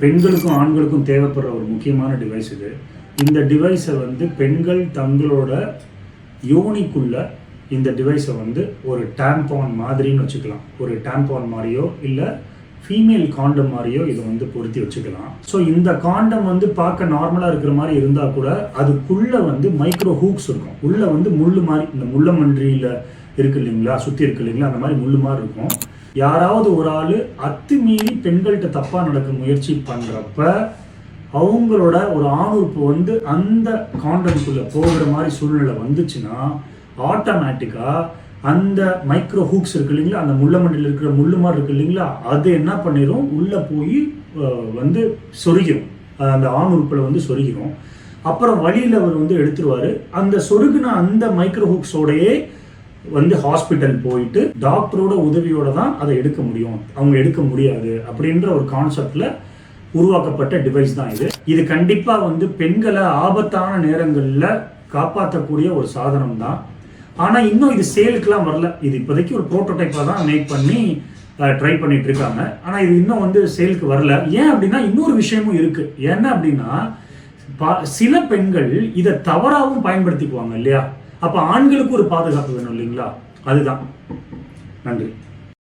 பெண்களுக்கும் ஆண்களுக்கும் தேவைப்படுற ஒரு முக்கியமான டிவைஸ் இது. இந்த டிவைஸை வந்து பெண்கள் தங்களோட யோனிக்குள்ள இந்த டிவைஸை வந்து ஒரு டேம்பான் மாதிரின்னு வச்சுக்கலாம். ஒரு டேம்பான் மாதிரியோ இல்லை ஃபீமேல் காண்டம் மாதிரியோ இதை வந்து பொருத்தி வச்சுக்கலாம். ஸோ இந்த காண்டம் வந்து பார்க்க நார்மலாக இருக்கிற மாதிரி இருந்தால் கூட அதுக்குள்ளே வந்து மைக்ரோ ஹூக்ஸ் இருக்கும். உள்ளே வந்து முள்ளு மாதிரி, இந்த முள்ளமன்றியில் இருக்கு இல்லைங்களா, சுற்றி இருக்கு இல்லைங்களா, அந்த மாதிரி முள்ளு மாதிரி இருக்கும். யாராவது ஒரு ஆள் அத்துமீறி பெண்கள்கிட்ட தப்பாக நடக்க முயற்சி பண்ணுறப்ப அவங்களோட ஒரு ஆணுறுப்பு வந்து அந்த காண்டம்குள்ளே போகிற மாதிரி சூழ்நிலை வந்துச்சுன்னா ஆட்டோமேட்டிக்காக அந்த மைக்ரோ ஹூக்ஸ் இருக்கு இல்லைங்களா, அந்த முள்ளமண்டியில் இருக்கிற முள்ளு மாதிரி இருக்கு இல்லைங்களா, அது என்ன பண்ணிடும், உள்ளே போய் வந்து சொருகிரும். அந்த ஆணுறுப்பில் வந்து சொருகிரும். அப்புறம் வழியில் அவர் வந்து எடுத்துருவார். அந்த சொருகுன அந்த மைக்ரோ ஹூக்ஸோடையே வந்து ஹாஸ்பிட்டல் போயிட்டு டாக்டரோட உதவியோட தான் அதை எடுக்க முடியும், அவங்க எடுக்க முடியாது அப்படின்ற ஒரு கான்செப்டில் உருவாக்கப்பட்ட டிவைஸ் தான் இது. இது கண்டிப்பாக வந்து பெண்களை ஆபத்தான நேரங்களில் காப்பாற்றக்கூடிய ஒரு சாதனம் தான். ஆனால் இன்னும் இது சேலுக்கெலாம் வரல. இது இப்போதைக்கு ஒரு ப்ரோட்டோடைப்பாக தான் மேக் பண்ணி ட்ரை பண்ணிட்டு இருக்காங்க. ஆனால் இது இன்னும் வந்து சேலுக்கு வரல. ஏன் அப்படின்னா இன்னொரு விஷயமும் இருக்குது. என்ன அப்படின்னா சில பெண்கள் இதை தவறாகவும் பயன்படுத்திக்குவாங்க இல்லையா. அப்போ ஆண்களுக்கு ஒரு பாதுகாப்பு வேணும் இல்லைங்களா, அதுதான். நன்றி.